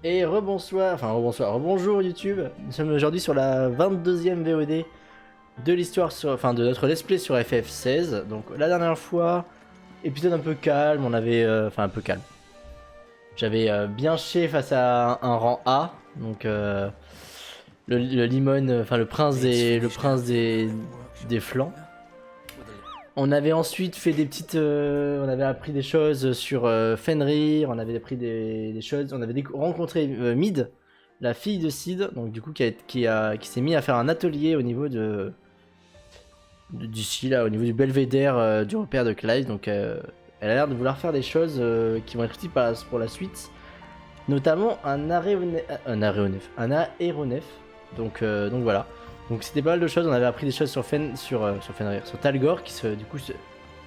Et rebonsoir, enfin rebonsoir, rebonjour YouTube. Nous sommes aujourd'hui sur la 22e VOD de l'histoire, enfin de notre let's play sur FF16. Donc la dernière fois, épisode un peu calme, on avait, enfin un peu calme. J'avais bien chié face à un rang A, donc le limon, enfin le prince des flancs. On avait ensuite fait des petites, on avait appris des choses sur Fenrir, on avait appris des choses, on avait rencontré Mid, la fille de Sid, donc du coup qui s'est mis à faire un atelier au niveau d'ici là, au niveau du belvédère du repère de Clive, donc elle a l'air de vouloir faire des choses qui vont être utiles pour la suite, notamment un aéronef, donc voilà. Donc c'était pas mal de choses, on avait appris des choses sur Fenrir, sur Talgor qui du coup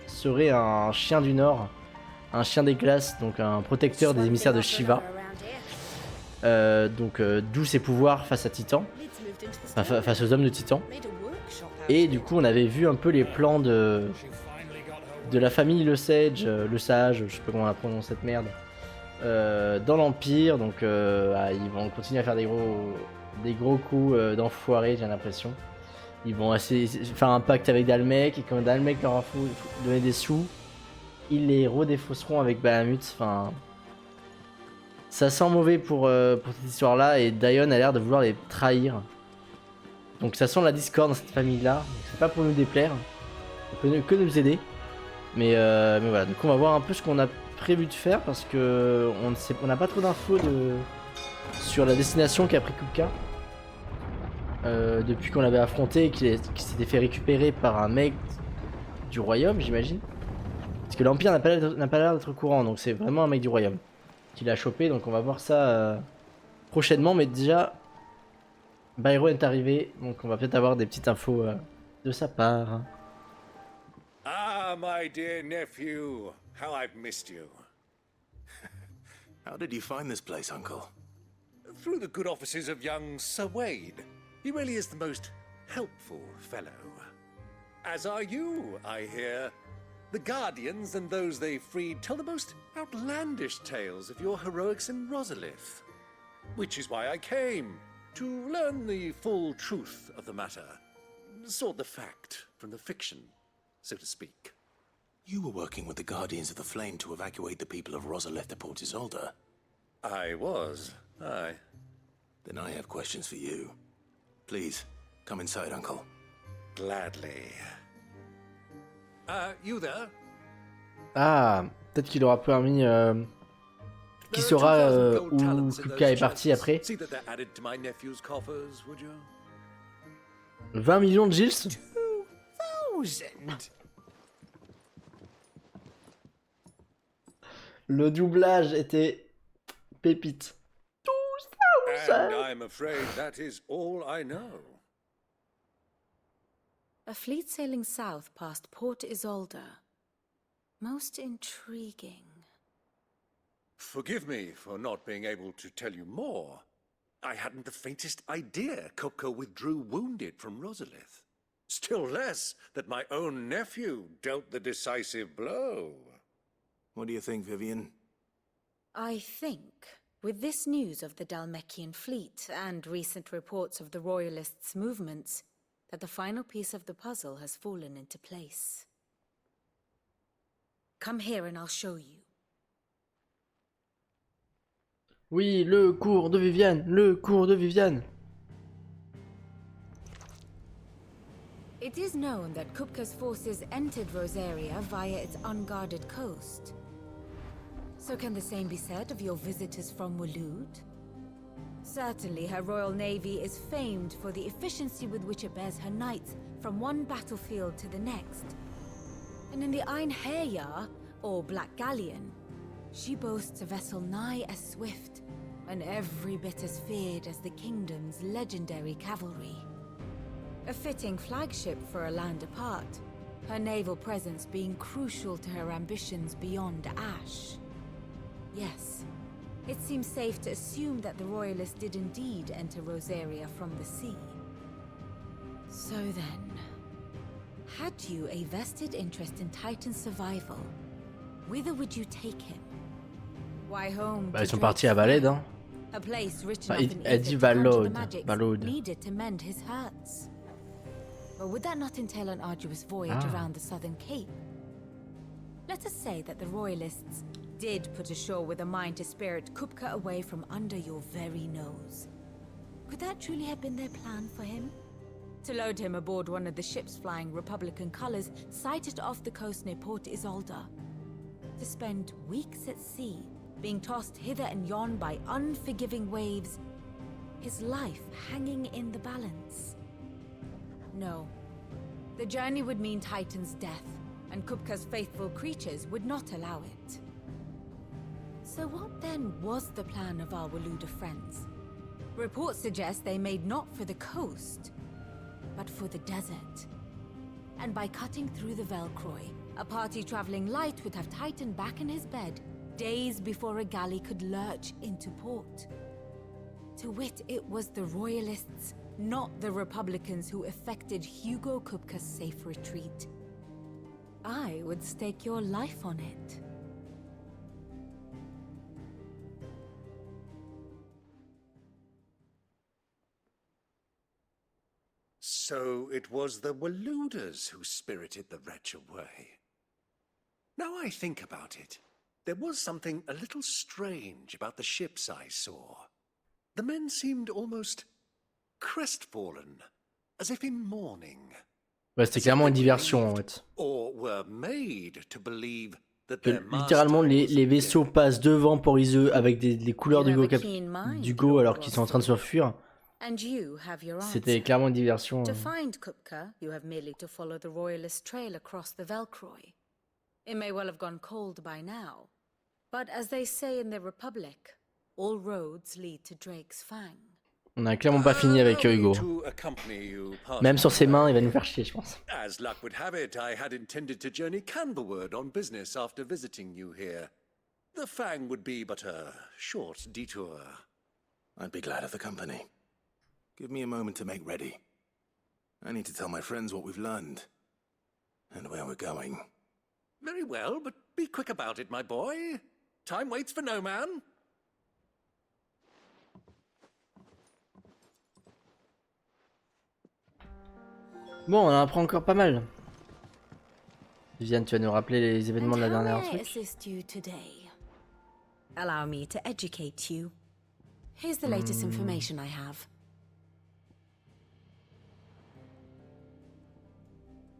serait un chien du Nord, un chien des glaces, donc un protecteur des émissaires de Shiva. D'où ses pouvoirs face à Titan, enfin, face aux hommes de Titan. Et du coup on avait vu un peu les plans de la famille le Sage, le Sage, je sais pas comment on la prononce cette merde, dans l'Empire, donc ils vont continuer à faire des gros coups d'enfoirés, j'ai l'impression. Ils vont faire un pacte avec Dalmec, et quand Dalmec leur a donné des sous, ils les redéfausseront avec Bahamut. Enfin, ça sent mauvais pour cette histoire-là, et Dion a l'air de vouloir les trahir. Donc ça sent la discorde dans cette famille-là. C'est pas pour nous déplaire, ça peut que nous aider. Mais voilà, donc on va voir un peu ce qu'on a prévu de faire, parce que on n'a pas trop d'infos sur la destination qu'a pris Kupka. Depuis qu'on l'avait affronté et qu'il s'était fait récupérer par un mec du royaume, j'imagine. Parce que l'Empire n'a pas l'air d'être au courant, donc c'est vraiment un mec du royaume qui l'a chopé, donc on va voir ça prochainement. Mais déjà, Byron est arrivé, donc on va peut-être avoir des petites infos de sa part. Ah, my dear nephew, how I've missed you. How did you find this place, Uncle? Through the good offices of young Sir Wade. He really is the most helpful fellow. As are you, I hear. The Guardians and those they freed tell the most outlandish tales of your heroics in Rosalith. Which is why I came, to learn the full truth of the matter. Sort the fact from the fiction, so to speak. You were working with the Guardians of the Flame to evacuate the people of Rosalith to Port Isolde. I was, aye. Then I have questions for you. Please, come inside, Uncle. Gladly. You there? Ah, peut-être qu'il aura permis... qui saura où Kupka est parti après. 20 millions de Gilles. 2,000. Le doublage était pépite. And I'm afraid that is all I know. A fleet sailing south past Port Isolde. Most intriguing. Forgive me for not being able to tell you more. I hadn't the faintest idea Kupka withdrew wounded from Rosalith. Still less that my own nephew dealt the decisive blow. What do you think, Vivian? I think, with this news of the Dalmekian fleet and recent reports of the Royalists' movements, that the final piece of the puzzle has fallen into place. Come here and I'll show you. Oui, le cours de Viviane, le cours de Viviane. It is known that Kupka's forces entered Rosaria via its unguarded coast. So can the same be said of your visitors from Waloed? Certainly her royal navy is famed for the efficiency with which it bears her knights from one battlefield to the next. And in the Einherjar, or Black Galleon, she boasts a vessel nigh as swift, and every bit as feared as the kingdom's legendary cavalry. A fitting flagship for a land apart, her naval presence being crucial to her ambitions beyond Ash. Yes, it seems safe to assume that the Royalists did indeed enter Rosaria from the sea. So then, had you a vested interest in Titan's survival, whither would you take him? Why home? Bah, ils sont partis à Valed, hein. A place rich Enfin, enough in elle dit ether to conjure the Valode. magics Valode. needed to mend his hurts. But would that not entail an arduous voyage around the southern cape? Let us say that the royalists did put ashore with a mind to spirit Kupka away from under your very nose. Could that truly have been their plan for him? To load him aboard one of the ships flying Republican colors sighted off the coast near Port Isolde. To spend weeks at sea, being tossed hither and yon by unforgiving waves, his life hanging in the balance. No. The journey would mean Titan's death, and Kupka's faithful creatures would not allow it. So what then was the plan of our Waluda friends? Reports suggest they made not for the coast, but for the desert. And by cutting through the Velkyroj, a party traveling light would have Titan back in his bed days before a galley could lurch into port. To wit, it was the royalists, not the Republicans, who effected Hugo Kupka's safe retreat. I would stake your life on it. So it was the Waludas who spirited the wretch away. Now I think about it, there was something a little strange about the ships I saw. The men seemed almost crestfallen, as if in mourning. Ouais, c'était clairement une diversion en fait. Or were made to believe that Que, their littéralement, les vaisseaux passent devant Poriseux avec les couleurs d'Hugo alors qu'ils sont en train de s'enfuir. C'était clairement une diversion. To find Kupka, you have merely to follow the royalist trail across the Velkyroj. It may well have gone cold by now, but as they say in the Republic, all roads lead to Drake's Fang. On a clairement pas fini avec Hugo. Même sur ses mains, il va nous faire chier, je pense. As luck would have it, I had intended to journey Canberward on business after visiting you here. The Fang would be but a short detour. I'd be glad of the company. Give me a moment to make ready. I need to tell my friends what we've learned. And where we're going. Very well, but be quick about it, my boy. Time waits for no man. Bon, on en apprend encore pas mal. Viviane, tu vas nous rappeler les événements de la dernière truc. Allow me to educate you. Here's the latest information I have.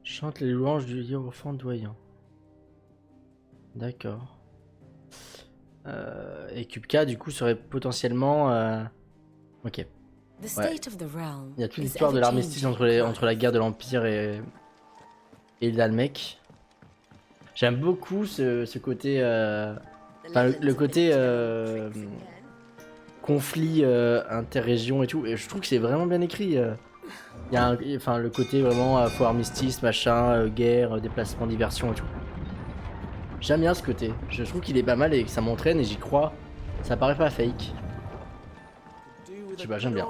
Chante les louanges du hiérophant doyen. D'accord. Et Kupka, du coup, serait potentiellement... Ok. Ouais. Il y a toute l'histoire de l'armistice entre la guerre de l'Empire et le Dalmec. J'aime beaucoup ce côté... le côté conflit interrégion et tout. Et je trouve que c'est vraiment bien écrit. Il y a le côté vraiment faux armistice, machin, guerre, déplacement, diversion et tout. J'aime bien ce côté. Je trouve qu'il est pas mal et que ça m'entraîne et j'y crois. Ça paraît pas fake. Je sais pas, j'aime bien.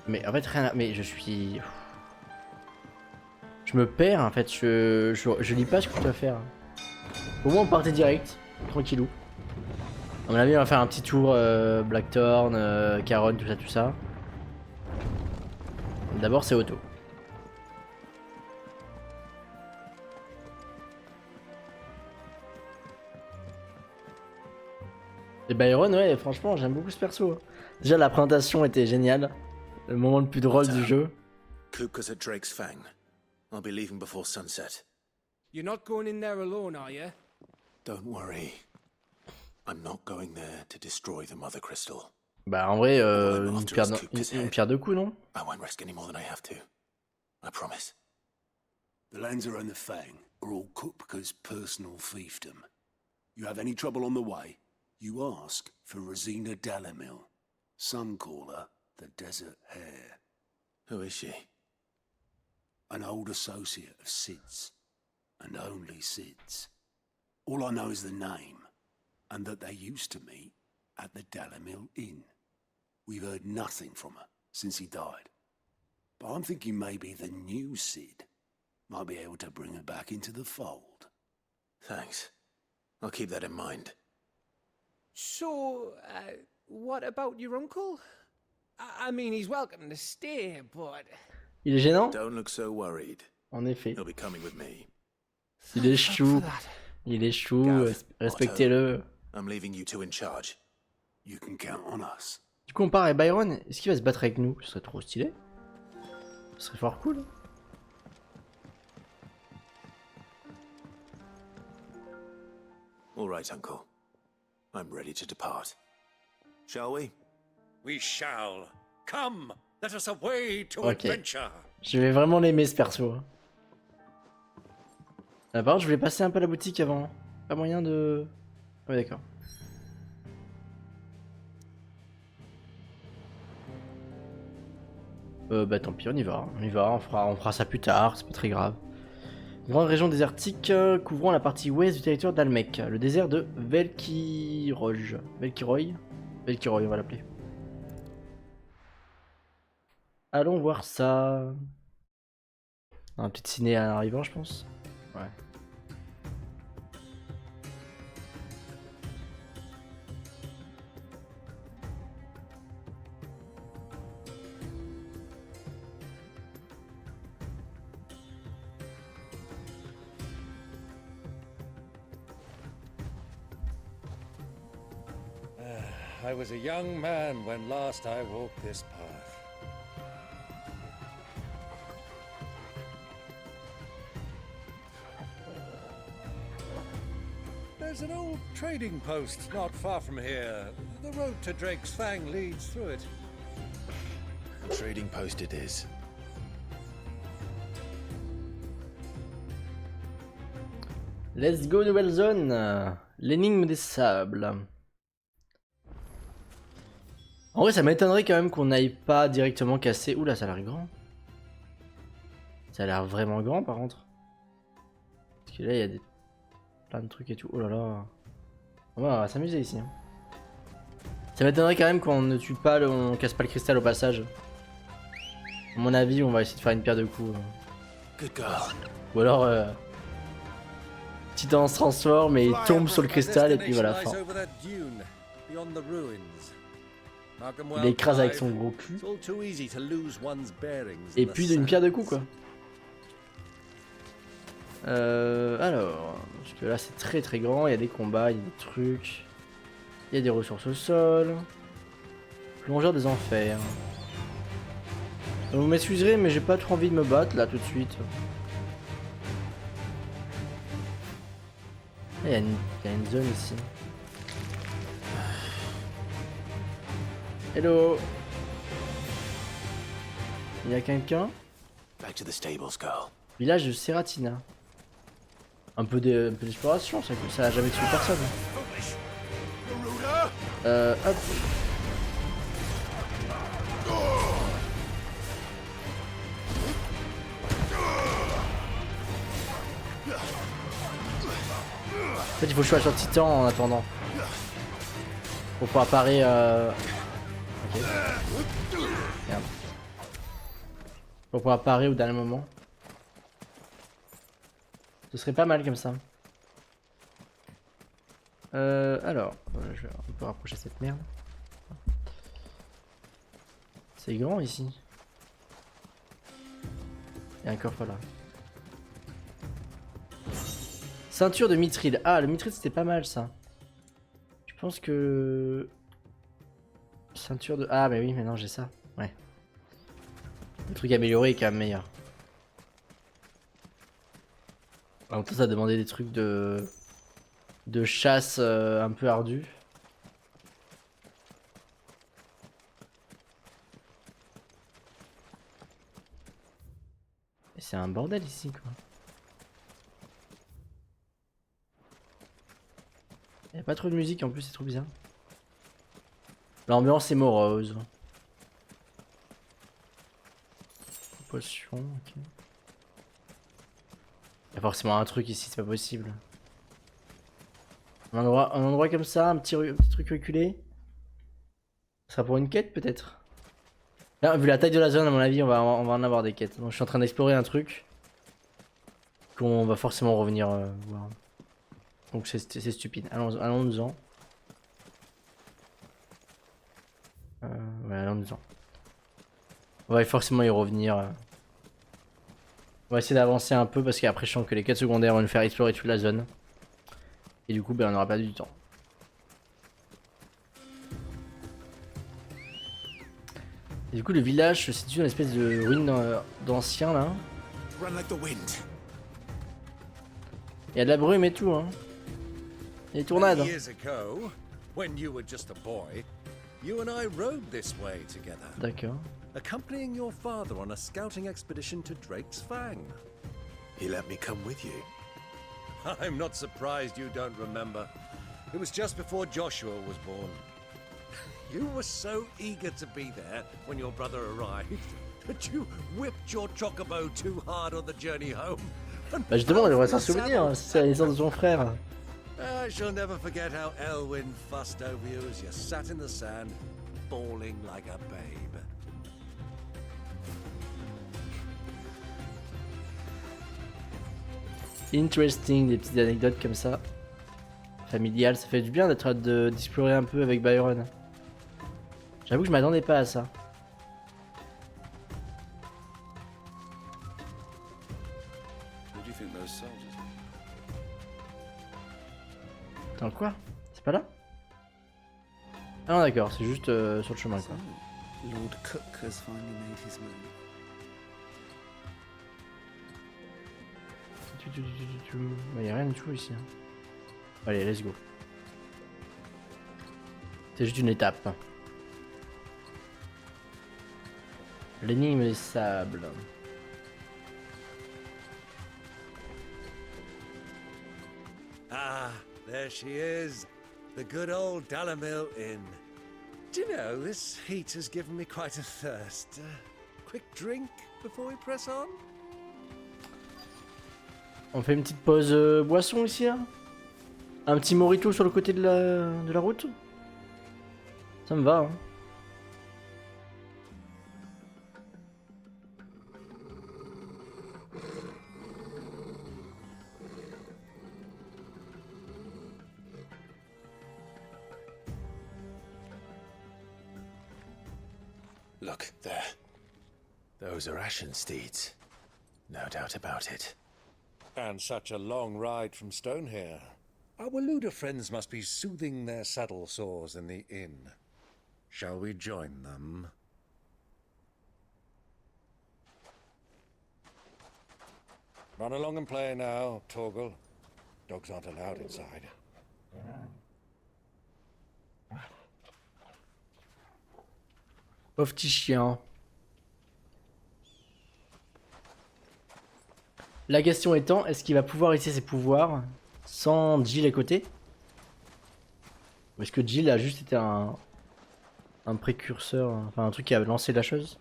Mais en fait, rien. Mais je suis. Je me perds en fait. Je lis pas ce que tu vas faire. Au moins, on partait direct. Tranquillou. À mon avis, on va faire un petit tour Blackthorn, Caronne, tout ça. D'abord, c'est auto. Et Byron, ouais, franchement, j'aime beaucoup ce perso. Déjà, la présentation était géniale. Le moment le plus drôle du jeu. Kupka's at Drake's Fang. I'll be leaving before sunset. You're not going in there alone, are you? Don't worry. I'm not going there to destroy the Mother Crystal. Bah, en vrai, une pierre deux coups, non? I won't risk any more than I have to. I promise. The Lancer and the Fang are all Kupka's personal fiefdom. You have any trouble on the way, you ask for Rosina Dalamil, Suncaller, the Desert Hare. Who is she? An old associate of Sid's, and only Sid's. All I know is the name, and that they used to meet at the Dalamil Inn. We've heard nothing from her since he died. But I'm thinking maybe the new Sid might be able to bring her back into the fold. Thanks. I'll keep that in mind. So, what about your uncle? I mean, he's welcome to stay, but... Il est gênant? Don't look so worried. En effet. He'll be coming with me. Il est chou. Il est chou, respectez-le. I'm leaving you two in charge. You can count on us. Du coup, on part avec Byron. Est-ce qu'il va se battre avec nous? Ce serait trop stylé. Ce serait fort cool. All right, Uncle. I'm ready to depart. Shall we? We shall. Come, let us away to Ok. adventure. Je vais vraiment l'aimer ce perso. Par contre, je voulais passer un peu à la boutique avant. Pas moyen de... Ouais, d'accord. Bah tant pis, on y va. On y va, on fera ça plus tard, c'est pas très grave. Grande région désertique couvrant la partie ouest du territoire d'Almec. Le désert de Velkyroj. Velkyroj, on va l'appeler. Allons voir ça. Un petit ciné en arrivant, je pense. Ouais. I was a young man when last I walked this path. There's an old trading post not far from here. The road to Drake's Fang leads through it. Trading post it is. Let's go, nouvelle zone. L'énigme des sables. En vrai, ça m'étonnerait quand même qu'on n'aille pas directement casser. Oula, ça a l'air grand. Ça a l'air vraiment grand par contre. Parce que là, il y a plein de trucs et tout. Oh là là. On va s'amuser ici. Hein. Ça m'étonnerait quand même qu'on ne tue pas, on casse pas le cristal au passage. À mon avis, on va essayer de faire une pierre de coups. Good girl. Ou alors, Titan se transforme et il tombe sur le cristal et puis voilà, fin. Il l'écrase avec son gros cul. Et puis d'une pierre de coups quoi. Alors, parce que là c'est très très grand, il y a des combats, il y a des trucs. Il y a des ressources au sol. Plongeur des enfers. Donc, vous m'excuserez mais j'ai pas trop envie de me battre là tout de suite. Il y a une zone ici. Hello. Il y a quelqu'un? Back to the stables, girl. Village de Seratina. Un peu d'exploration, ça a jamais tué personne. Hop. En fait, il faut que je sois sur Titan en attendant. Pour pouvoir parer. Ok. Merde. Pour pouvoir parer au dernier moment. Ce serait pas mal comme ça. Alors, je vais un peu rapprocher cette merde. C'est grand ici. Il y a un coffre là. Ceinture de mithril. Ah, le mithril c'était pas mal ça. Je pense que... Ceinture de... Ah, mais oui, maintenant j'ai ça. Ouais. Le truc amélioré est quand même meilleur. En même temps, ça demandait des trucs de chasse un peu ardus. Et c'est un bordel ici quoi. Il n'y a pas trop de musique en plus, c'est trop bizarre. L'ambiance est morose. Potion, ok. Il y a forcément un truc ici, c'est pas possible. Un endroit comme ça, un petit truc reculé. Ce sera pour une quête peut-être. Vu la taille de la zone, à mon avis, on va en avoir des quêtes. Donc je suis en train d'explorer un truc qu'on va forcément revenir voir. Donc c'est stupide. Allons-nous-en. temps. On va forcément y revenir. On va essayer d'avancer un peu parce qu'après je sens que les quêtes secondaires vont nous faire explorer toute la zone. Et du coup ben, on n'aura pas du temps. Et du coup le village se situe dans une espèce de ruine d'ancien là. Il y a de la brume et tout hein. Et des tornades. D'accord. Accompanying your father on a scouting expedition to Drake's Fang. He let me come with you. I'm not surprised you don't remember. It was just before Joshua was born. You were so eager to be there when your brother arrived that you whipped your chocobo too hard on the journey home. Bah justement, il devrait s'en souvenir, c'est la naissance de son frère. I shall never forget how Elwyn fussed over you as you sat in the sand, bawling like a babe. Interesting, des petites anecdotes comme ça. Familiales, ça fait du bien d'être d'explorer un peu avec Byron. J'avoue que je m'attendais pas à ça. Attends quoi? C'est pas là? Ah non d'accord, c'est juste sur le chemin quoi. Lord Cook has finally made his move. Y'a rien du tout ici. Allez, let's go. C'est juste une étape. L'énigme des sables. Ah, there she is. The good old Dalamil Inn. Do you know, this heat has given me quite a thirst. Quick drink before we press on? On fait une petite pause boisson ici là. Un petit mojito sur le côté de la route. Ça me va hein. Look, there. Those are ashen steeds. No doubt about it. And such a long ride from Stone here. Our Waluda friends must be soothing their saddle sores in the inn. Shall we join them? Run along and play now, Torgal. Dogs aren't allowed inside. Pauvre petit chien. La question étant, est-ce qu'il va pouvoir utiliser ses pouvoirs sans Jill à côté? Ou est-ce que Jill a juste été un précurseur, enfin un truc qui a lancé la chose?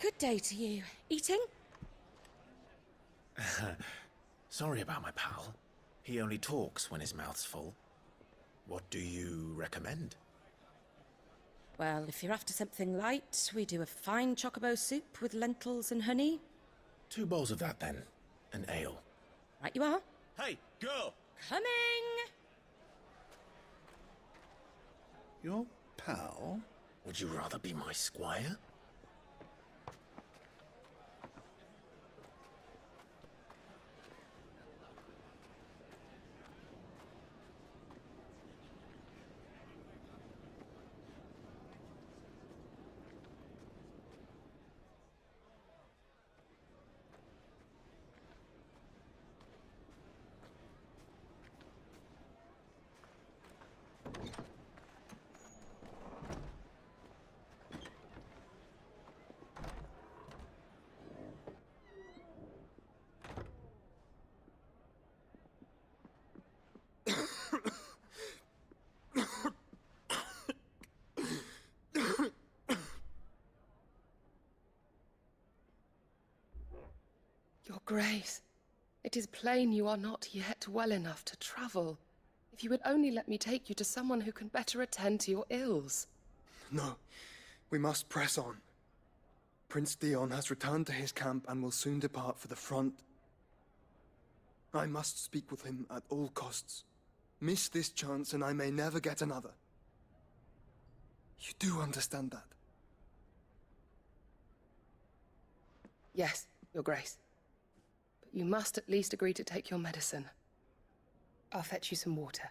Good day to you. Eating? Sorry about my pal. He only talks when his mouth's full. What do you recommend? Well, if you're after something light, we do a fine chocobo soup with lentils and honey. 2 bowls of that then. An ale. Right you are. Hey, girl! Coming! Your pal? Would you rather be my squire? Grace, it is plain you are not yet well enough to travel. If you would only let me take you to someone who can better attend to your ills. No, we must press on. Prince Dion has returned to his camp and will soon depart for the front. I must speak with him at all costs. Miss this chance and I may never get another. You do understand that? Yes, Your Grace. But you must at least agree to take your medicine. I'll fetch you some water.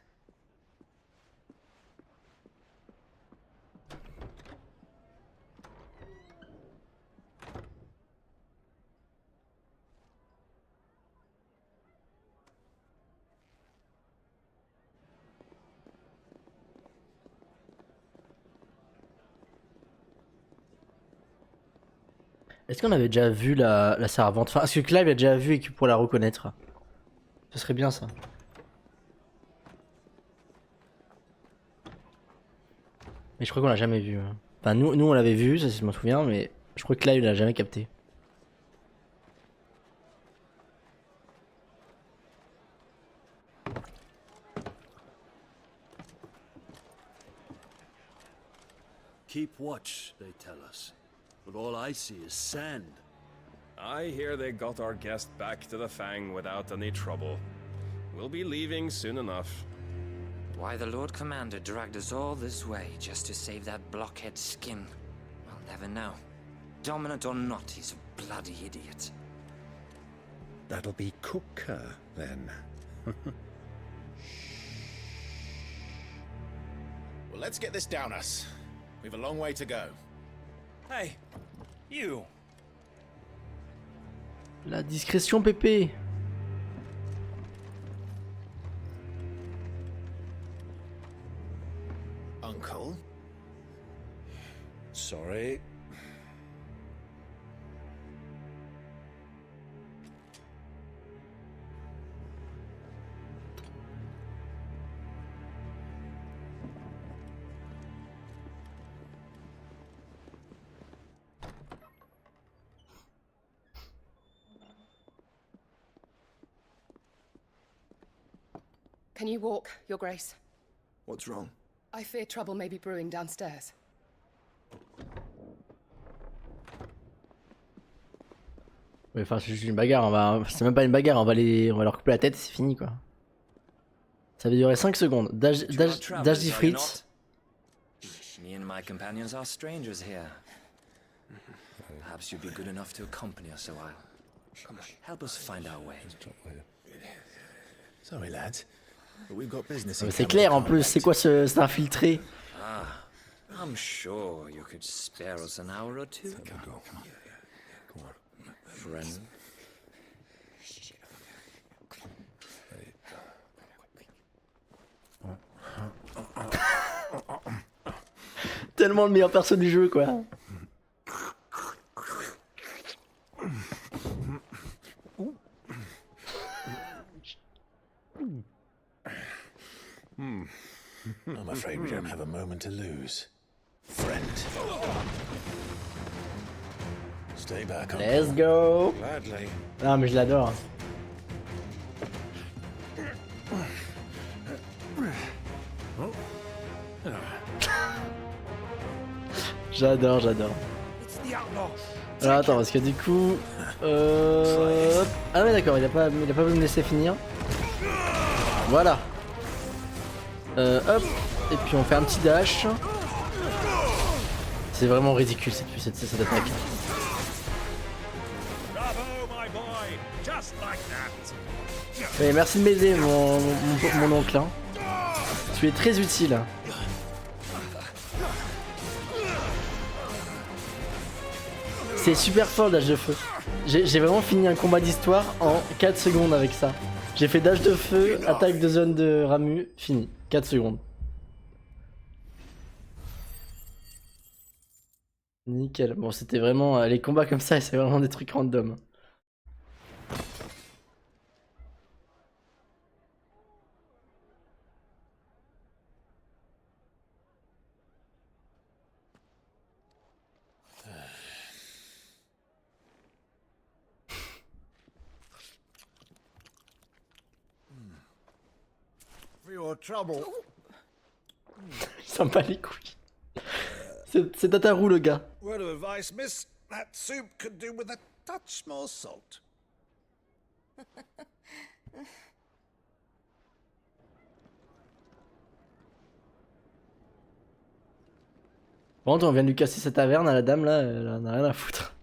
Est-ce qu'on avait déjà vu la servante? Enfin, est-ce que Clive a déjà vu et qu'il pourrait la reconnaître? Ce serait bien ça. Mais je crois qu'on l'a jamais vu. Enfin, nous on l'avait vu, ça je m'en souviens, mais je crois que Clive l'a jamais capté. Keep watch, they tell us. But all I see is sand. I hear they got our guest back to the Fang without any trouble. We'll be leaving soon enough. Why the Lord Commander dragged us all this way just to save that blockhead skin, I'll never know. Dominant or not, he's a bloody idiot. That'll be Kupka, then. Well, let's get this down us. We've a long way to go. Hey, you. La discrétion, Pépé. Uncle? Sorry. Can you walk, Your Grace? What's wrong? I fear trouble may be brewing downstairs. Ouais, enfin, c'est juste une bagarre, c'est même pas une bagarre, on va leur couper la tête, c'est fini quoi. Ça va durer 5 secondes. Dash d'Ifrit. Me and my companions are strangers here. Perhaps you'd be good enough to accompany us a while. Come on, help us find our way. Sorry, lads. But we've got business. C'est clair en plus, c'est quoi cet infiltré? Ah, I'm sure you could spare us an hour or two. Come on. Friend. Tellement le meilleur perso du jeu quoi. I'm afraid we don't have a moment to lose. Friend. Stay back, Uncle. Let's go. Gladly. Ah mais je l'adore. J'adore. Alors attends, parce que du coup... Ah ouais d'accord, il a pas voulu me laisser finir. Voilà. Hop. Et puis on fait un petit dash. C'est vraiment ridicule cette attaque. Et merci de m'aider mon oncle. Hein. Tu es très utile. C'est super fort le dash de feu. J'ai vraiment fini un combat d'histoire en 4 secondes avec ça. J'ai fait dash de feu, attaque de zone de Ramu, fini. 4 secondes. Nickel. Bon, c'était vraiment... les combats comme ça, c'est vraiment des trucs random. for your trouble. Il s'en bat les couilles. C'est Tatarou le gars. Word of advice, miss. That soup could do with a touch more salt. Bon, on vient de lui casser sa taverne à la dame là, elle en a rien à foutre.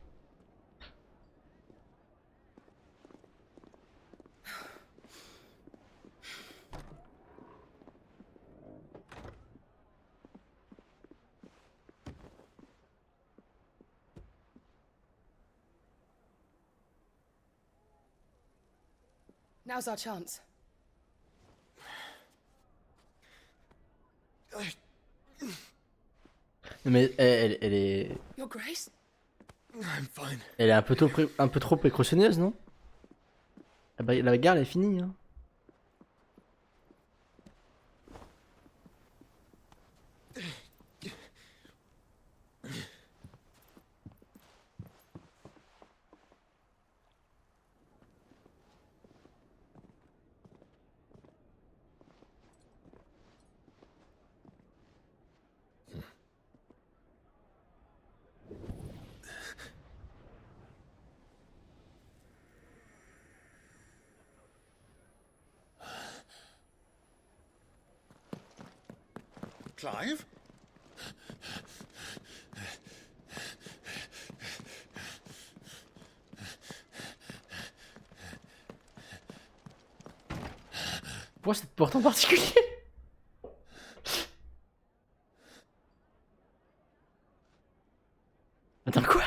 Now's our chance. Mais elle est... Your Grace? I'm fine. Elle est un peu trop précautionneuse, non? La bagarre elle est finie, hein. Clive? Pourquoi cette porte en particulier? Attends, quoi?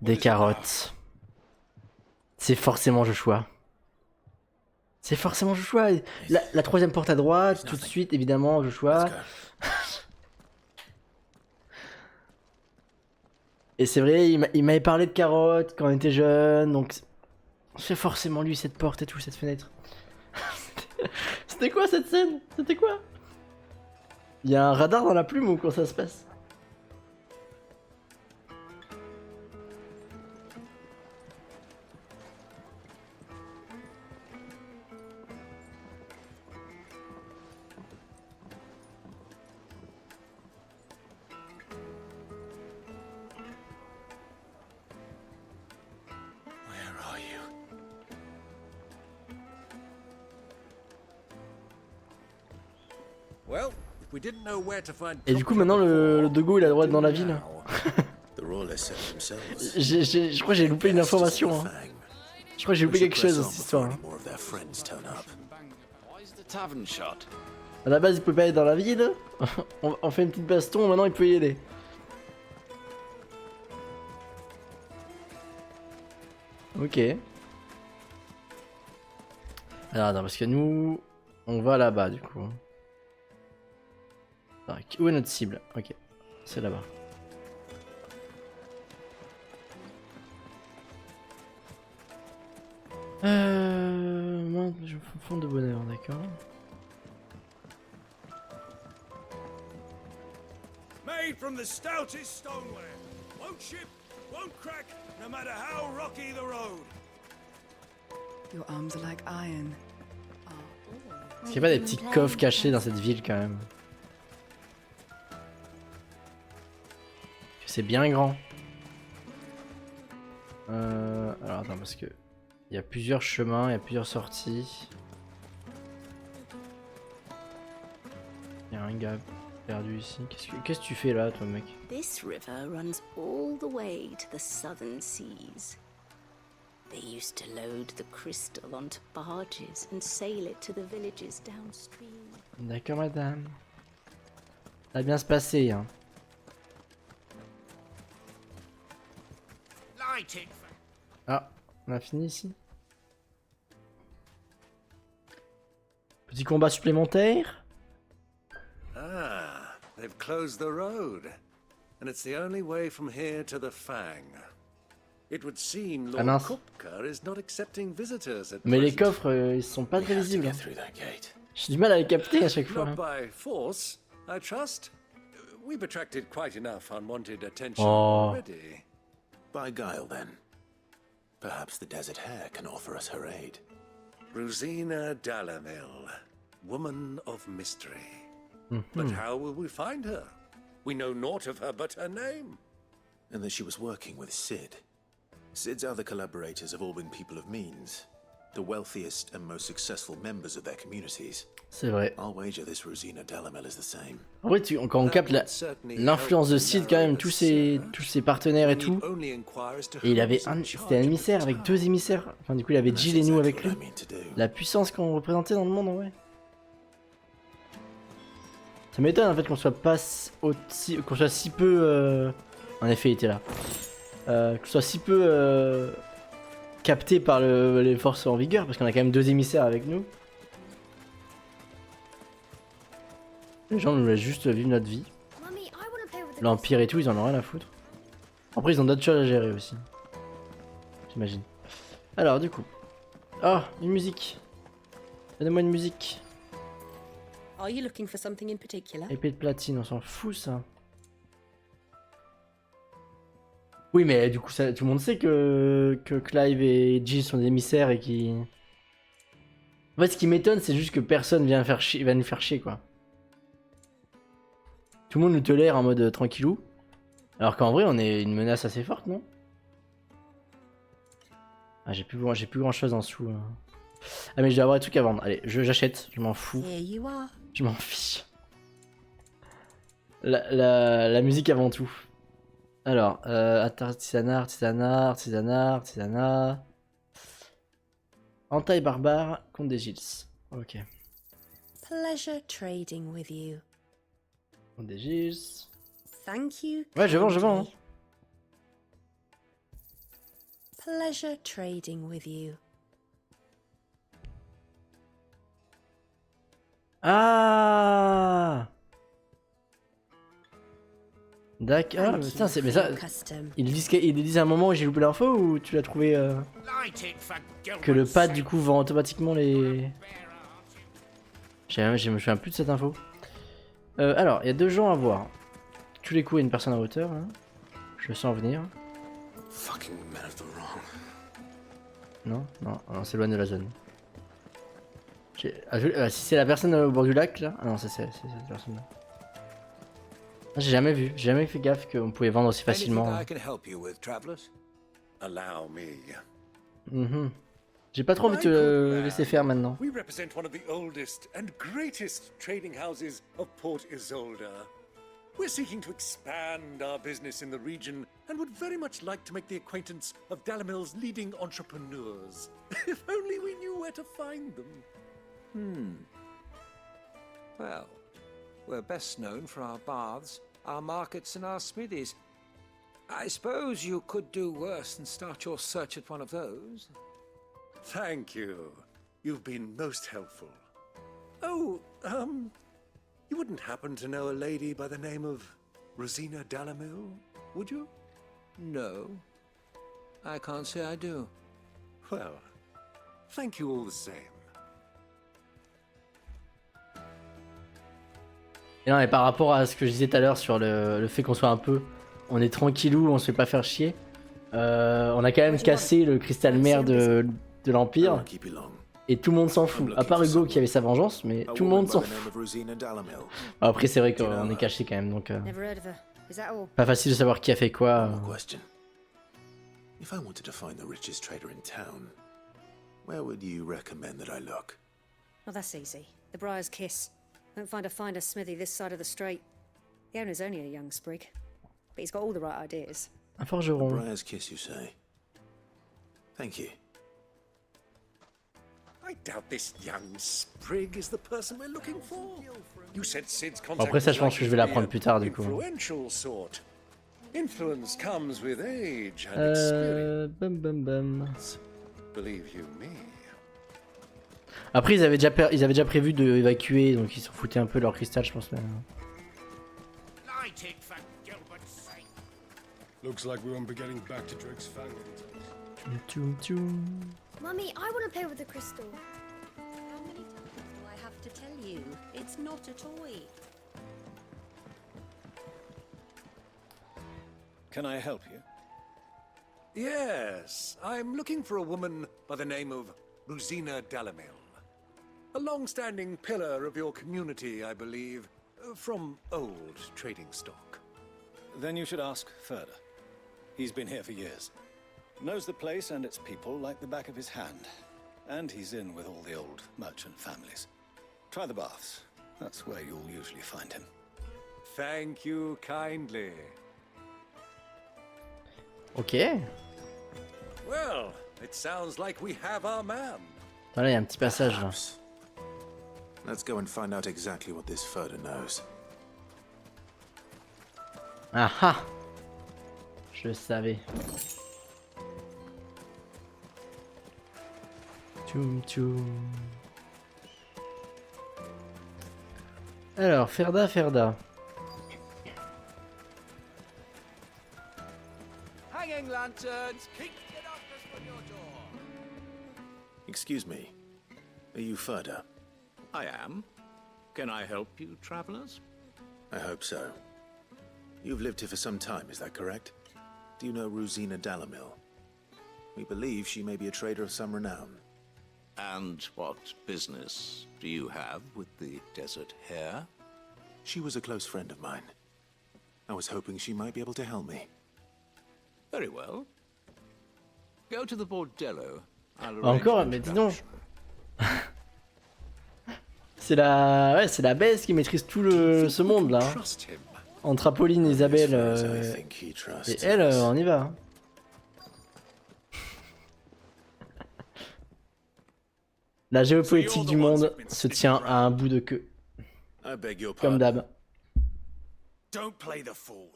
Des carottes. C'est forcément Joshua. C'est forcément Joshua. La troisième porte à droite, tout de suite, évidemment, Joshua. Et c'est vrai, il m'avait parlé de carottes quand on était jeune, donc c'est forcément lui, cette porte et tout, cette fenêtre. C'était quoi cette scène? C'était quoi? Il y a un radar dans la plume ou quand ça se passe? Et du coup maintenant le Dogo il a le droit d'être dans la ville. Je crois que j'ai loupé une information. Hein. Je crois que j'ai loupé quelque chose dans cette histoire. Hein. À la base il peut pas être dans la ville. On fait une petite baston, maintenant il peut y aller. Ok. Alors attends parce que nous on va là-bas du coup. Où est notre cible? Ok, c'est là-bas. Moi, je fond de bonheur, d'accord. Made from the stoutest stoneware. Won't chip, won't crack, no matter how rocky the road. Your arms are like iron. Est-ce qu'il n'y a pas des petits coffres cachés dans cette ville quand même? C'est bien grand. Alors attends parce que il y a plusieurs chemins, il y a plusieurs sorties. Il y a un gars perdu ici. Qu'est-ce que tu fais là, toi, mec? This river runs all the way to the southern seas. They used to load the crystal onto barges and sail it to the villages downstream. D'accord, madame. Ça va bien se passer, hein. Ah, on a fini ici. Petit combat supplémentaire. Ah, they've closed the road, and it's the only way from here to the Fang. It would seem Lord Kupka is not accepting visitors at Mais les present. coffres, ils sont pas très visibles. Hein. J'ai du mal à les capter à chaque fois. Not by force. I trust? We've attracted quite enough unwanted attention Oh. already. By guile, then. Perhaps the desert hare can offer us her aid. Rosina Dalamil, woman of mystery. But how will we find her? We know naught of her but her name. And that she was working with Sid. Sid's other collaborators have all been people of means, the wealthiest and most successful members of their communities. C'est vrai. I'll wager this Rosina Dalamil is the same. En vrai, quand on capte l'influence de Sid, quand même, tous ses partenaires et tout. Et il avait c'était un émissaire avec 2 émissaires. Enfin, du coup, il avait Jill et nous avec lui. La puissance qu'on représentait dans le monde, en vrai. Ça m'étonne en fait qu'on soit pas qu'on soit si peu. En effet, il était là. Qu'on soit si peu capté par les forces en vigueur, parce qu'on a quand même 2 émissaires avec nous. Les gens nous laissent juste vivre notre vie. L'Empire et tout, ils en ont rien à foutre. Après, ils ont d'autres choses à gérer aussi. J'imagine. Alors, du coup. Oh, une musique. Donnez-moi une musique. Are you looking for something in particular? Épée de platine, on s'en fout ça. Oui, mais du coup, ça, tout le monde sait que Clive et Jill sont des émissaires et qui. En fait, ce qui m'étonne, c'est juste que personne va nous faire chier, quoi. Tout le monde nous tolère en mode tranquillou. Alors qu'en vrai, on est une menace assez forte, non? Ah, j'ai plus grand chose en dessous. Hein. Ah, mais je dois avoir des trucs à vendre. Allez, j'achète, je m'en fous. Je m'en fiche. La musique avant tout. Alors, artisanat. Entaille barbare contre des Gilles. Ok. Pleasure trading with you. Contre des Gilles. Thank you. Ouais, je vends. Hein. Pleasure trading with you. Ah, d'accord. Putain, c'est mais ça. Ils disent à un moment où j'ai loupé l'info ou tu l'as trouvé que le pad du coup vend automatiquement les. Je me souviens plus de cette info. Alors, il y a 2 gens à voir. Tous les coups, il y a une personne à hauteur. Hein. Je le sens venir. Non, c'est loin de la zone. Si c'est la personne au bord du lac là. Ah non, c'est cette personne là. Ah, j'ai jamais fait gaffe qu'on pouvait vendre aussi facilement. J'ai pas trop envie de te laisser faire maintenant. We represent one of the oldest and greatest trading houses of Port Isolde. We're seeking to expand our business in the region and would very much like to make the acquaintance of Dalamil's leading entrepreneurs. If only we knew where to find them. Well, we're best known for our baths, our markets, and our smithies. I suppose you could do worse than start your search at one of those. Thank you. You've been most helpful. Oh, you wouldn't happen to know a lady by the name of Rosina Dalamil, would you? No. I can't say I do. Well, thank you all the same. Et non, mais par rapport à ce que je disais tout à l'heure sur le fait qu'on soit un peu. On est tranquillou, on se fait pas faire chier. On a quand même cassé le cristal mère de l'Empire. Et tout le monde s'en fout. À part Hugo qui avait sa vengeance, mais tout le monde s'en fout. Après, c'est vrai qu'on est caché quand même, donc. Pas facile de savoir qui a fait quoi. If I wanted to find the richest trader in town, where would you recommend that I look? Oh, that's easy. The Briar's Kiss. Won't find a finer smithy this side of the strait. The owner's only a young sprig, but he's got all the right ideas. Un forgeron. Briar's Kiss, you say? Thank you. I doubt this young sprig is the person we're looking for. You said Sid's contact. Après ça, je pense que je vais l'apprendre plus tard, du coup. Influential sort. Influence comes with age and experience. Believe you me. Après, ils avaient déjà prévu d'évacuer, donc ils s'en foutaient un peu de leur cristal, je pense. Mais... Looks like we won't be getting back to Drake's Fang. Mummy, I want to play with the crystal. How many times do I have to tell you? It's not a toy. Can I help you? Yes, I'm looking for a woman by the name of Rosina Dalamil. A long-standing pillar of your community, I believe, from old trading stock. Then you should ask Further. He's been here for years. Knows the place and its people like the back of his hand. And he's in with all the old merchant families. Try the baths. That's where you'll usually find him. Thank you kindly. Ok. Well, it sounds like we have our man. Voilà, il y a un petit passage là. Let's go and find out exactly what this Further knows. Ah ah. Je savais. Tchoum tchoum. Alors, Ferda. Hanging lanterns, keep the darkness from your door. Excuse me. Are you Further? I am. Can I help you, travelers? I hope so. You've lived here for some time, is that correct? Do you know Rosina Dalamil? We believe she may be a trader of some renown. And what business do you have with the desert hare? She was a close friend of mine. I was hoping she might be able to help me. Very well. Go to the bordello. Encore, mais dis donc. C'est la baisse qui maîtrise tout ce monde là. Entre Apolline, Isabelle et elle, on y va. La géopolitique du monde se tient à un bout de queue. Comme d'hab. Don't play the fool.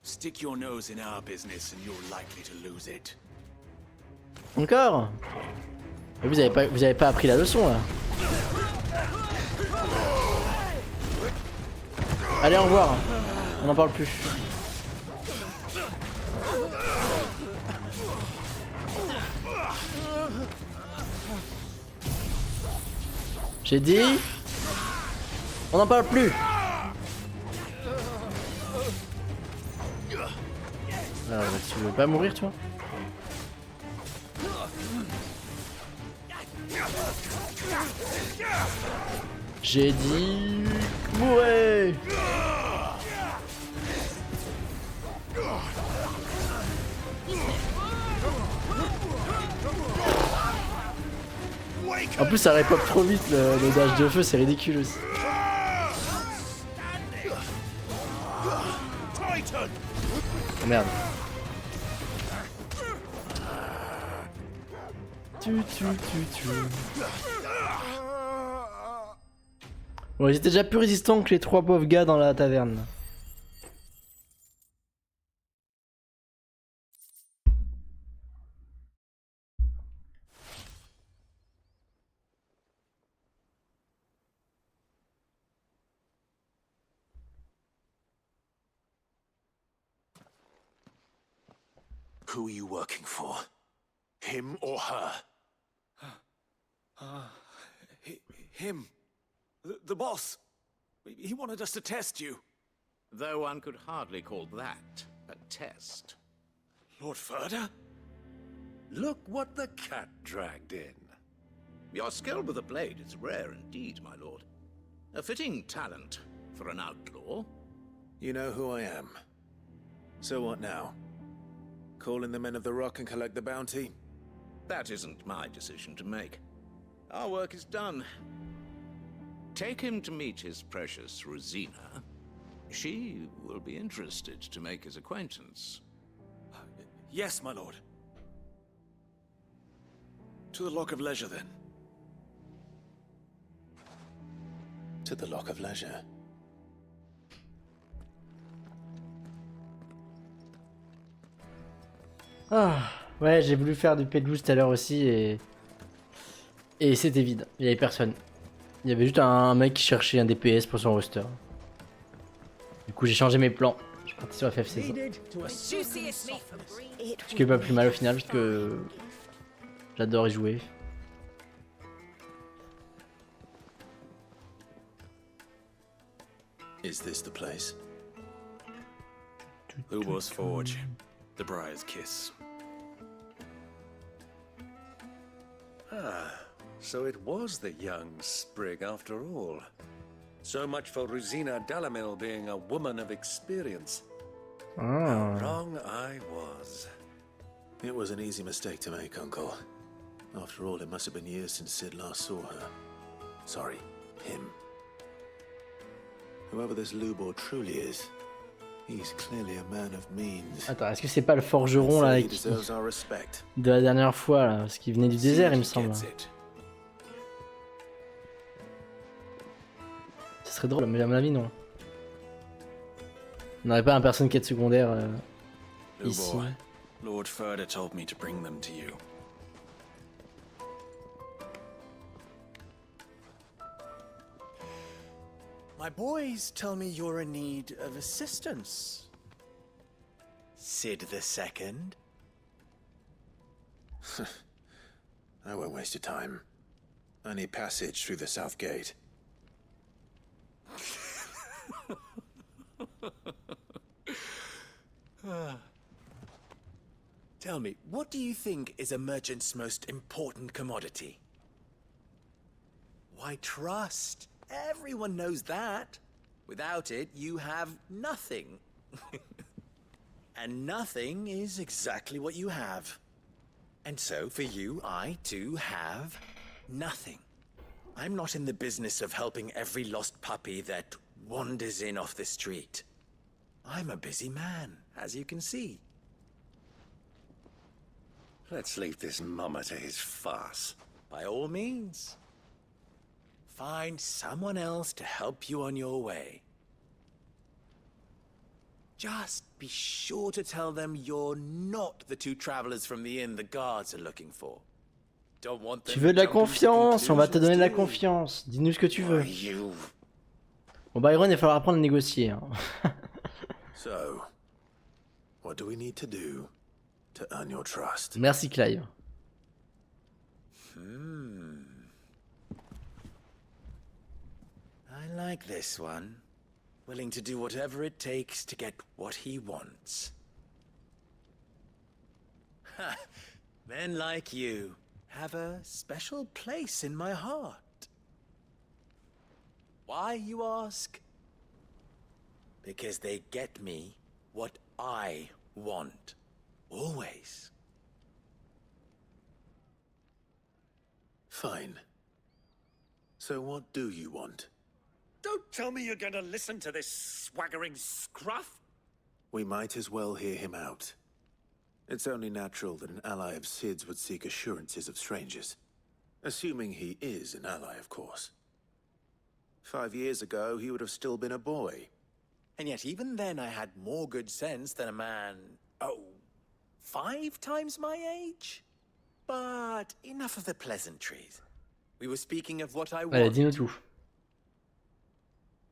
Stick your nose in our business and you're likely to lose it. Encore? Vous avez pas appris la leçon là. Allez, au revoir. On n'en parle plus. J'ai dit... On n'en parle plus. Alors, tu veux pas mourir, toi? J'ai dit... Mourez! En plus ça repop trop vite le dash de feu, c'est ridicule aussi. Oh merde. Bon, ils étaient déjà plus résistants que les trois pauvres gars dans la taverne. Who are you working for? Him or her? Him. The boss. He wanted us to test you. Though one could hardly call that a test. Lord Further? Look what the cat dragged in. Your skill with the blade is rare indeed, my lord. A fitting talent for an outlaw. You know who I am. So what now? Call in the men of the Rock and collect the bounty? That isn't my decision to make. Our work is done. Take him to meet his precious Rosina. She will be interested to make his acquaintance. Yes, my lord. To the Lock of Leisure, then. To the Lock of Leisure. Ah, ouais, j'ai voulu faire du P12 tout à l'heure aussi et c'était vide, il y avait personne. Il y avait juste un mec qui cherchait un DPS pour son roster. Du coup j'ai changé mes plans, je suis parti sur FFXVI. Ce qui est pas plus mal au final parce que j'adore y jouer. Is this the place? Lubor's Forge. The Briar's Kiss. Ah, so it was the young sprig after all. So much for Rosina Dalamil being a woman of experience. How wrong I was. It was an easy mistake to make, Uncle. After all, it must have been years since Sid last saw her. Sorry, him. Whoever this Lubor truly is, he's clearly a man of means. Attends, est-ce que c'est pas le forgeron là qui... de la dernière fois là, parce qu'il venait du désert, il me semble. Ce serait drôle, mais à mon avis non. On n'aurait pas un personne quête secondaire ici. Lord Furder told me to bring them to you. My boys tell me you're in need of assistance. Sid II? I won't waste your time. I need passage through the south gate. Tell me, what do you think is a merchant's most important commodity? Why, trust. Everyone knows that. Without it, you have nothing. And nothing is exactly what you have. And so, for you, I too have nothing. I'm not in the business of helping every lost puppy that wanders in off the street. I'm a busy man, as you can see. Let's leave this mummer to his farce. By all means. Find someone else to help you on your way. Just be sure to tell them you're not the two travelers from the inn the guards are looking for. Don't want them. Tu veux de la confiance? On va te donner de la confiance. Dis-nous ce que tu veux. Bon, Byron, il va falloir apprendre à négocier. Hein. So, what do we need to do to earn your trust? Merci, Clive. I like this one. Willing to do whatever it takes to get what he wants. Ha! Men like you have a special place in my heart. Why, you ask? Because they get me what I want. Always. Fine. So what do you want? Don't tell me you're going to listen to this swaggering scruff. We might as well hear him out. It's only natural that an ally of Sid's would seek assurances of strangers. Assuming he is an ally, of course. 5 years ago, he would have still been a boy. And yet even then I had more good sense than a man, 5 times my age? But enough of the pleasantries. We were speaking of what I want. Allez, dis-nous tout.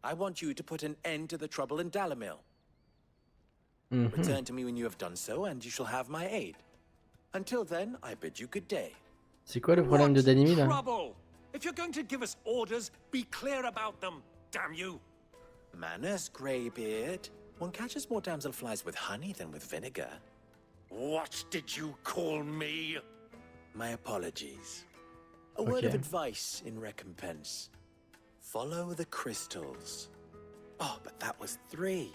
I want you to put an end to the trouble in Dalamil. Return to me when you have done so, and you shall have my aid. Until then, I bid you good day. C'est quoi le problème de Danimi là? Trouble! If you're going to give us orders, be clear about them, damn you! Manners, Greybeard. One catches more damselflies with honey than with vinegar. What did you call me? My apologies. A word of advice in recompense. Follow the crystals. Oh, but that was 3.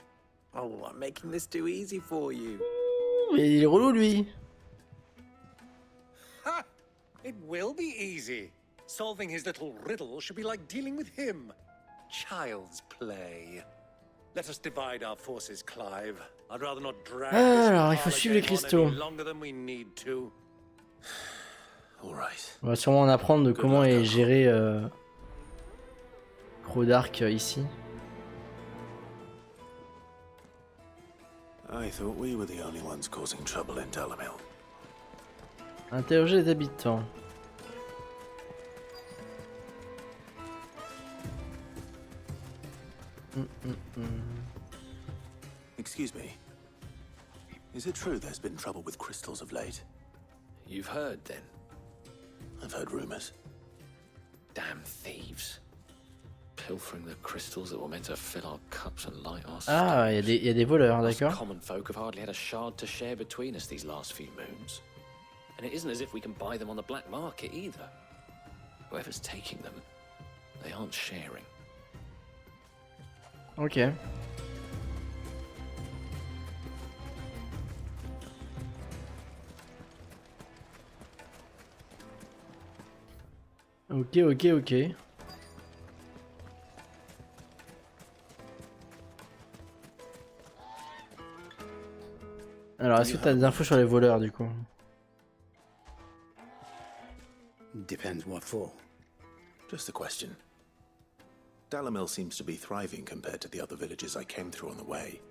Oh, I'm making this too easy for you. Mais il est relou lui. Ha! It will be easy. Solving his little riddle should be like dealing with him. Child's play. Let us divide our forces, Clive. I'd rather not drag Alors, il faut suivre les cristaux. longer than we need to. On va sûrement en apprendre de comment est géré Crocdrac ici. I thought we were the only ones causing trouble in Dalamil. Interroger les habitants. Excuse me. Is it true there's been trouble with crystals of late? You've heard, then? I've heard rumors. Damn thieves. pilfering the crystals that were meant to fill our cups and light our Ah, il y a des voleurs, d'accord. Common folk have hardly had a shard to share between us these last few moons. And it isn't as if we can buy them on the black market either. Whoever's taking them, they aren't sharing. Ok. Ok. Alors, est-ce que t'as des infos sur les voleurs du coup? Depends what for. Just a question. Dalamil seems to be thriving compared to the other villages I came through on the way.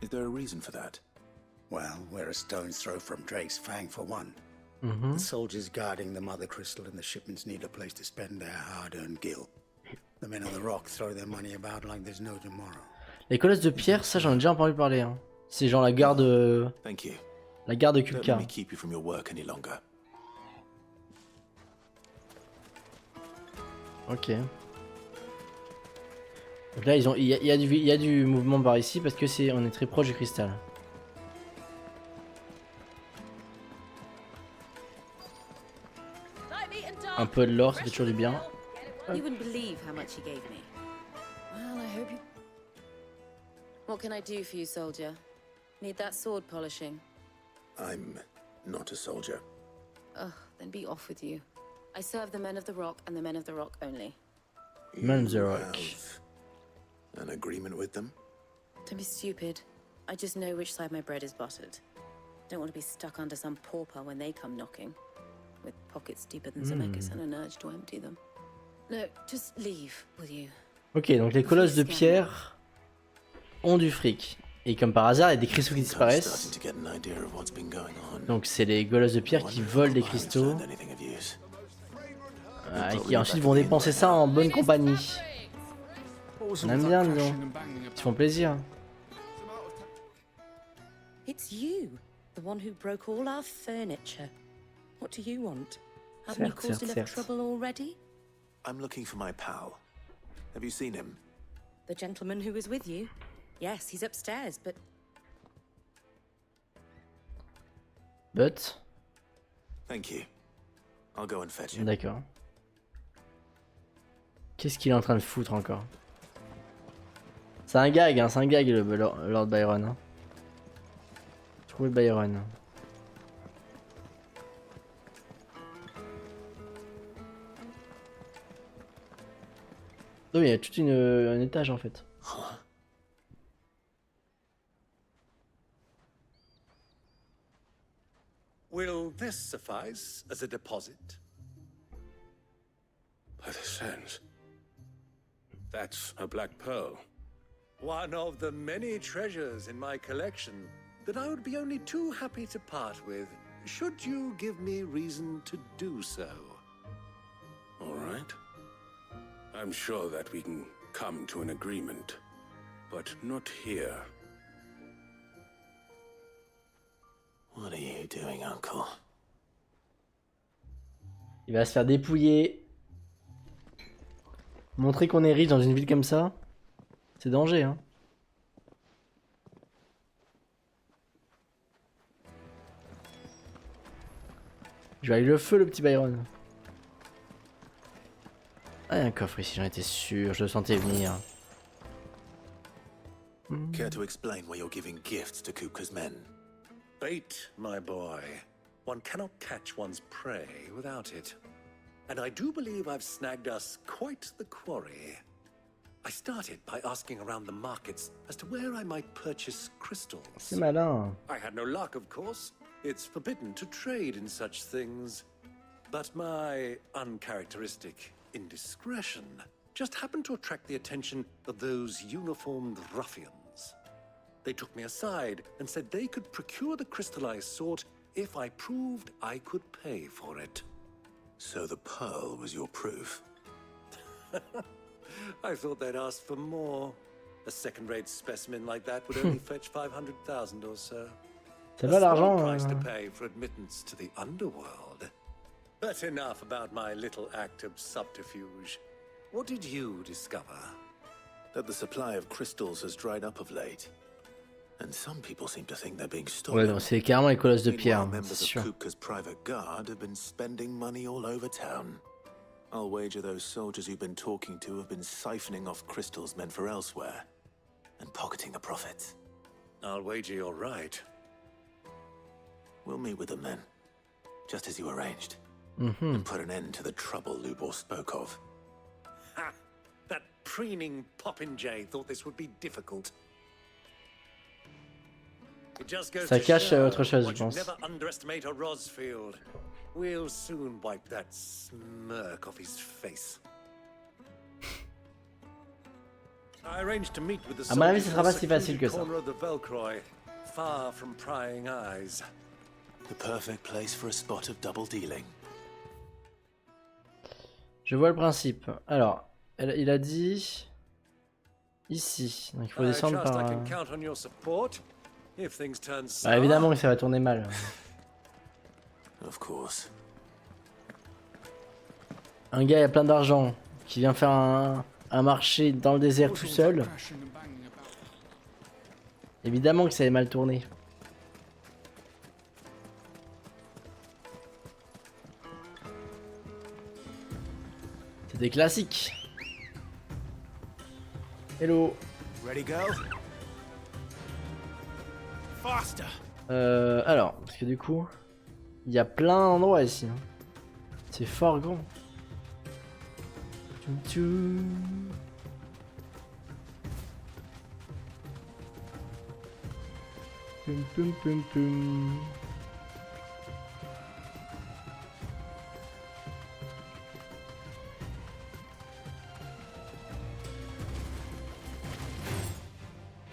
Is there a reason for that? Well, we're a stone's throw from Drake's Fang for one. Mhm. The soldiers guarding the Mother Crystal and the shipments need a place to spend their hard-earned gil. The men on the rock throw their money about like there's no tomorrow. Les colosses de pierre, ça j'en ai déjà entendu parler. Hein. C'est genre la garde. Thank you. La garde de Don't Kupka. let me keep you from your work any longer. Ok. Donc là, il y a du mouvement par ici parce que on est très proche du cristal. Un peu de l'or, ça fait toujours du bien. You wouldn't believe how much he gave me. Well, I hope you... What can I do for you, soldier? Need that sword polishing? I'm not a soldier. Ugh, then be off with you. I serve the men of the rock and the men of the rock only. Men of the rock. Have an agreement with them? Don't be stupid. I just know which side my bread is buttered. Don't want to be stuck under some pauper when they come knocking. With pockets deeper than Zemeckis and an urge to empty them. No, just leave, will you? Ok, donc les colosses de pierre ont du fric. Et comme par hasard, il y a des cristaux qui disparaissent. Donc c'est les colosses de pierre qui volent des cristaux. Et qui ensuite vont dépenser ça en bonne compagnie. On aime bien, disons. Ils font plaisir. It's you, the one who broke all our furniture. What do you want? Haven't you caused enough trouble already? I'm looking for my pal. Have you seen him? The gentleman who was with you? Yes, he's upstairs, but... Thank you. I'll go and fetch him. D'accord. Qu'est-ce qu'il est en train de foutre encore? C'est un gag, hein, c'est un gag le Lord Byron. Hein. Trouver Byron. Oh, il y a tout un étage en fait. Will this suffice as a deposit? By the sands. That's a black pearl. One of the many treasures in my collection that I would be only too happy to part with, should you give me reason to do so. All right. I'm sure that we can come to an agreement, but not here. What are you doing, Uncle? Il va se faire dépouiller. Montrer qu'on est riche dans une ville comme ça, c'est danger, hein. Je vais avec le feu, le petit Byron. Ah, il y a un coffre ici, j'en étais sûr, je le sentais venir. Care to explain why you're giving gifts to Kupka's men? Bait, my boy. One cannot catch one's prey without it. And I do believe I've snagged us quite the quarry. I started by asking around the markets as to where I might purchase crystals. C'est malin. I had no luck, of course. It's forbidden to trade in such things. But my uncharacteristic indiscretion just happened to attract the attention of those uniformed ruffians. They took me aside and said they could procure the crystal I sought if I proved I could pay for it. So the pearl was your proof? I thought they'd ask for more. A second-rate specimen like that would only fetch 500,000 or so. Ça va l'argent. Price to pay for admittance to the underworld. But enough about my little act of subterfuge. What did you discover? That the supply of crystals has dried up of late. And some people seem to think they're being Ouais, stolen. donc c'est carrément les colosses de pierre, Meanwhile, c'est members of sûr. Kupka's private guard have been spending money all over town. I'll wager those soldiers you've been talking to have been siphoning off crystals meant for elsewhere and pocketing the profits. I'll wager you're right. We'll meet with them then, just as you arranged, Mhm. and put an end to the trouble Lubor spoke of. Ha! That preening popinjay thought this would be difficult. It just goes Ça to cache show autre chose, one je should pense. never underestimate a Rosfield. We'll soon wipe that smirk off his face. I arranged to meet with the À mon avis, soldiers ce in sera a pas si facile que secluded ça. corner of the Velkyroj, far from prying eyes. The perfect place for a spot of double dealing. Je vois le principe. Alors, il a dit ici. Donc il faut descendre I trust par. I can count on your support if things turn sour. Bah, évidemment que ça va tourner mal. Of course. Un gars a plein d'argent qui vient faire un marché dans le désert tout seul. Évidemment que ça va mal tourner. C'est des classiques. Hello. Ready go? Faster. Alors, parce que du coup, il y a plein d'endroits ici. Hein. C'est fort grand. Tchoum tchoum. Pum pum pum pum.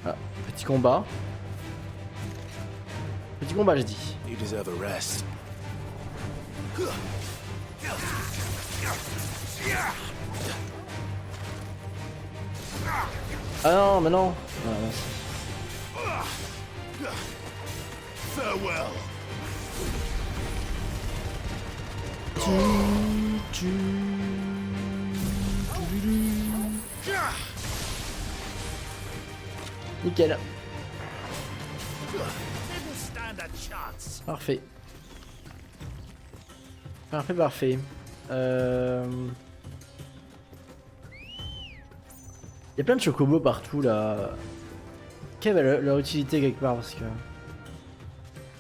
Ah, petit combat. Petit combat, je dis. You deserve a rest. Ah non, mais non. Ah, merci. Farewell. Nickel. Didn't stand a chance. Parfait. Parfait, parfait. Il y a plein de chocobos partout là. Quelle est leur utilité quelque part parce que.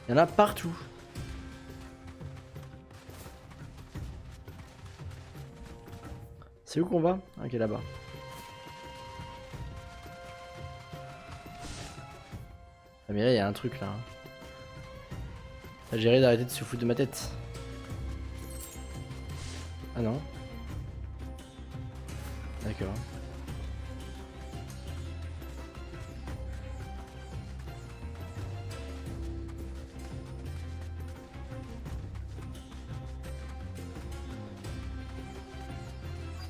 Il y en a partout. C'est où qu'on va? Ok, là-bas. Ah mais là il y a un truc là. J'ai d'arrêter de se foutre de ma tête. Ah non. D'accord.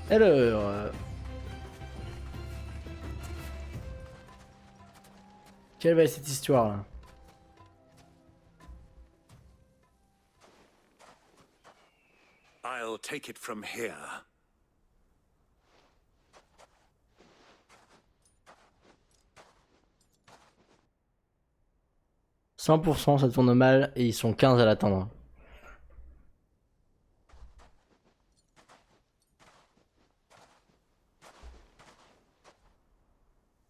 Alors... Quelle va être cette histoire là? I'll take it from here. 100% ça tourne mal et ils sont 15 à l'attendre.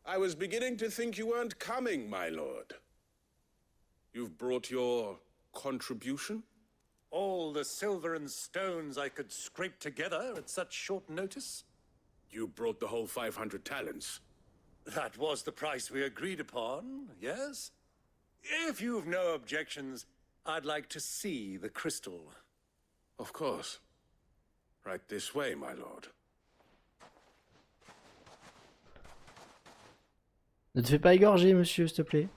I was beginning to think you weren't coming, my lord. You've brought your contribution? All the silver and stones I could scrape together at such short notice? You brought the whole 500 talents. That was the price we agreed upon, yes? If you've no objections, I'd like to see the crystal. Of course. Right this way, my lord. Ne te fais pas égorger, monsieur, s'il te plaît.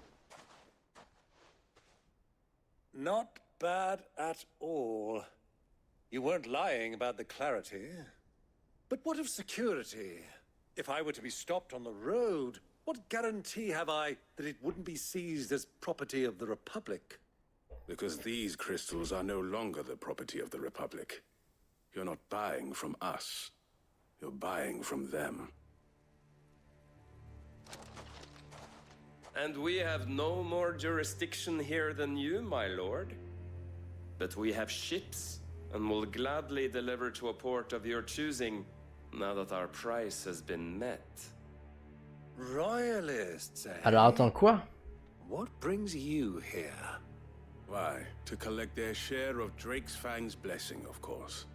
Not bad at all. You weren't lying about the clarity. But what of security? If I were to be stopped on the road, what guarantee have I that it wouldn't be seized as property of the Republic? Because these crystals are no longer the property of the Republic. You're not buying from us. You're buying from them. And we have no more jurisdiction here than you, my lord. But we have ships, and will gladly deliver to a port of your choosing, now that our price has been met. Royalists, eh? Alors attends, quoi? What brings you here? Why, to collect their share of Drake's Fang's blessing, of course.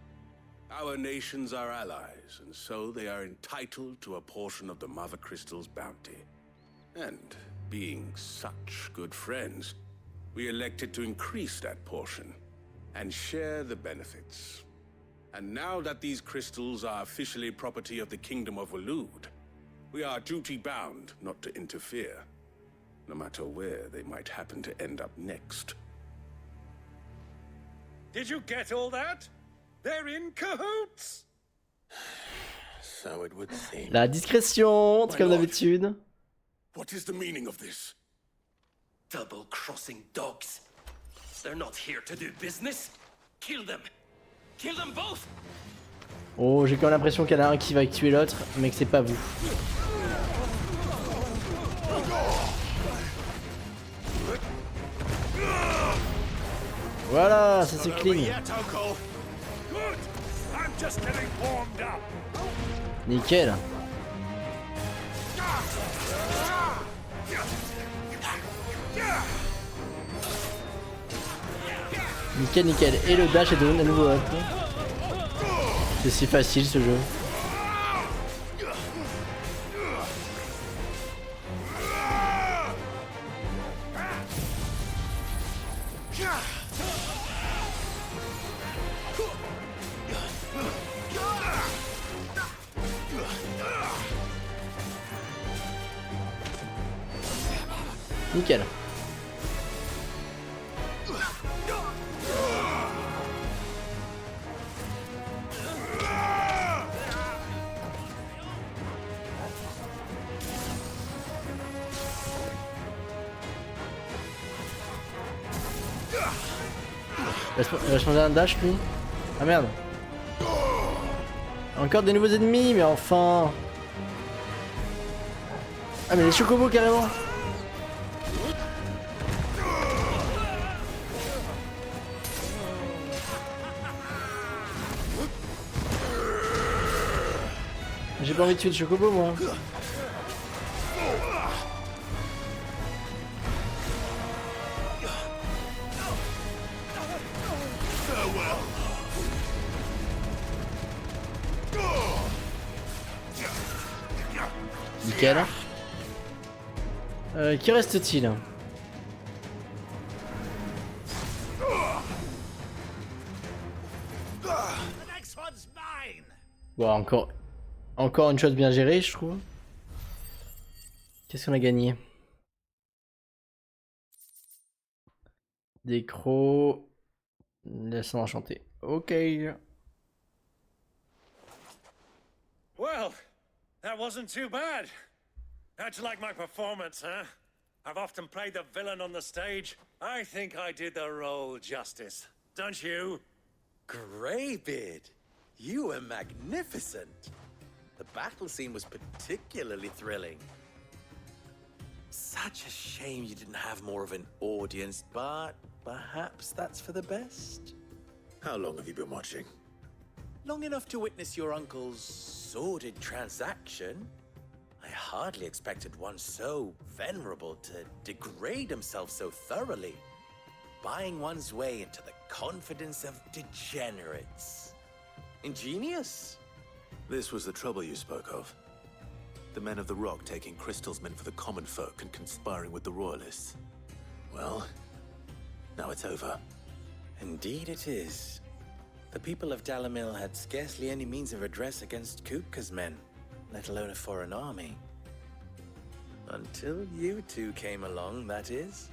Our nations are allies, and so they are entitled to a portion of the Mother Crystal's bounty. And being such good friends, we elected to increase that portion and share the benefits. And now that these crystals are officially property of the Kingdom of Waloed, we are duty-bound not to interfere, no matter where they might happen to end up next. Did you get all that? They're in cahoots! So it would seem. La discrétion, comme d'habitude. What is the meaning of this? Double-crossing dogs. They're not here to do business. Kill them. Kill them both. Oh, j'ai quand même l'impression qu'il y en a un qui va tuer l'autre, mais que c'est pas vous. Voilà, ça c'est clean. Nickel. Nickel, nickel. Et le dash est de nouveau up. C'est si facile ce jeu. Nickel. Il va changer un dash lui. Ah merde. Encore des nouveaux ennemis, mais enfin. Ah mais les chocobos carrément. J'ai pas envie de tuer le chocobo moi. Nickel. Qui reste-t-il? Bon, encore une chose bien gérée, je trouve. Qu'est-ce qu'on a gagné? Des crocs. Laissons enchanter. Ok. Well, that wasn't too bad. How'd you like my performance, huh? I've often played the villain on the stage. I think I did the role justice. Don't you? Greybeard, you were magnificent. The battle scene was particularly thrilling. Such a shame you didn't have more of an audience, but perhaps that's for the best. How long have you been watching? Long enough to witness your uncle's sordid transaction. I hardly expected one so venerable to degrade himself so thoroughly, buying one's way into the confidence of degenerates. Ingenious. This was the trouble you spoke of. The men of the Rock taking crystals meant for the common folk and conspiring with the Royalists. Well, now it's over. Indeed it is. The people of Dalamil had scarcely any means of redress against Kupka's men, let alone a foreign army. Until you two came along, that is.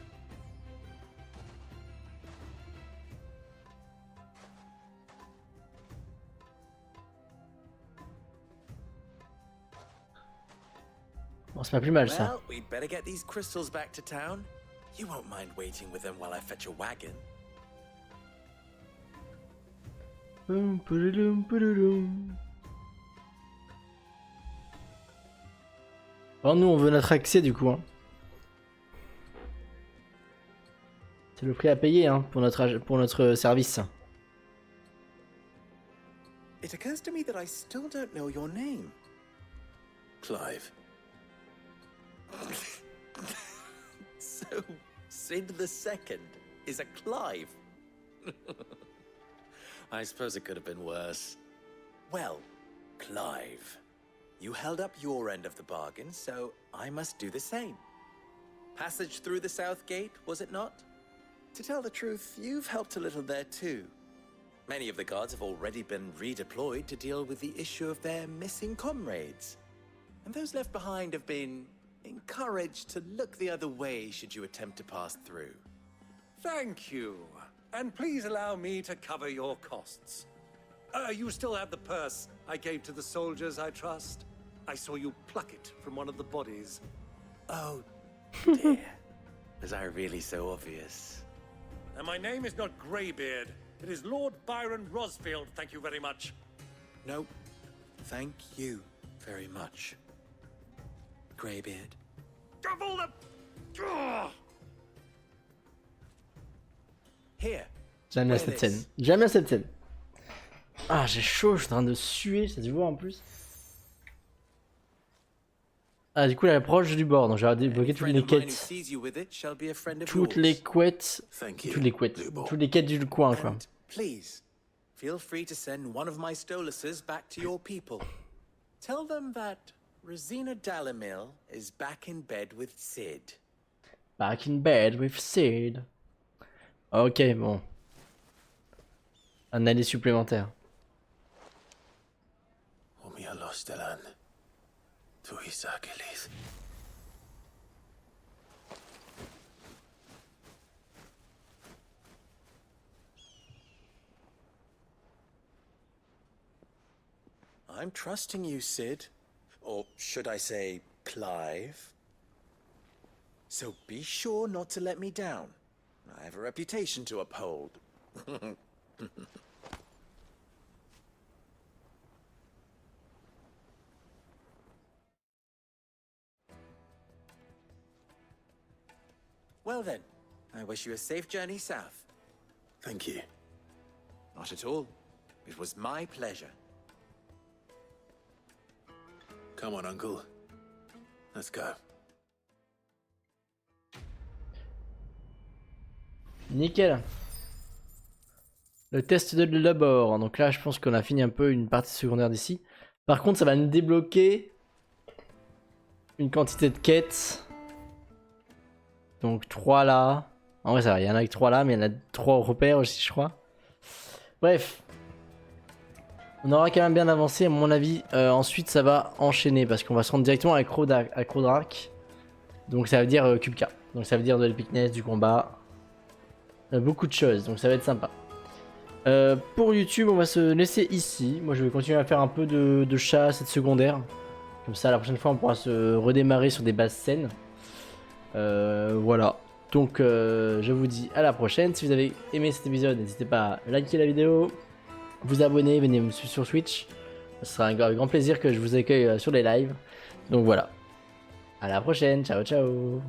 Bon, c'est pas plus mal ça. Well, we'd better get these crystals back to town. You won't mind waiting with them while I fetch a wagon. Alors nous on veut notre accès du coup. Hein. C'est le prix à payer hein, pour notre service. It occurs to me that I still don't know your name. Clive. So, Sid the Second is a Clive. I suppose it could have been worse. Well, Clive, you held up your end of the bargain, so I must do the same. Passage through the South Gate, was it not? To tell the truth, you've helped a little there too. Many of the guards have already been redeployed to deal with the issue of their missing comrades. And those left behind have been encouraged to look the other way should you attempt to pass through. Thank you. And please allow me to cover your costs. You still have the purse I gave to the soldiers, I trust? I saw you pluck it from one of the bodies. Oh, dear. Was I really so obvious? And my name is not Greybeard. It is Lord Byron Rosfield, thank you very much. No, thank you very much, Greybeard. Double the... Here. J'aime bien cette scène. J'aime bien cette scène. Ah, j'ai chaud, je suis en train de suer, ça se voit en plus. Ah, du coup, elle est proche du bord, donc j'ai débloqué toutes les quêtes. Toutes les quêtes. Toutes les quêtes du coin, quoi. Please, feel free to send one of my stoluses back to your people. Tell them that Rosina Dalamil is back in bed with Sid. Back in bed with Sid. Ok, bon. Un année supplémentaire. I'm trusting you, Sid. Or should I say, Clive? So be sure not to let me down. I have a reputation to uphold. Well then, I wish you a safe journey south. Thank you. Not at all. It was my pleasure. Come on, Uncle. Let's go. Nickel. Le test de l'abord. Donc là, je pense qu'on a fini un peu une partie secondaire d'ici. Par contre, ça va nous débloquer une quantité de quêtes. Donc 3 là. En vrai, ça va. Il y en a que 3 là, mais il y en a 3 au repère aussi, je crois. Bref. On aura quand même bien avancé, à mon avis. Ensuite, ça va enchaîner parce qu'on va se rendre directement à Crocdrac. Donc ça veut dire Kupka. Donc ça veut dire de l'épicness, du combat. Beaucoup de choses, donc ça va être sympa. Pour YouTube, on va se laisser ici. Moi, je vais continuer à faire un peu de chasse et de secondaire. Comme ça, la prochaine fois, on pourra se redémarrer sur des bases saines. Voilà. Donc, je vous dis à la prochaine. Si vous avez aimé cet épisode, n'hésitez pas à liker la vidéo, vous abonner, venez me suivre sur Twitch. Ce sera un grand plaisir que je vous accueille sur les lives. Donc voilà. À la prochaine. Ciao, ciao.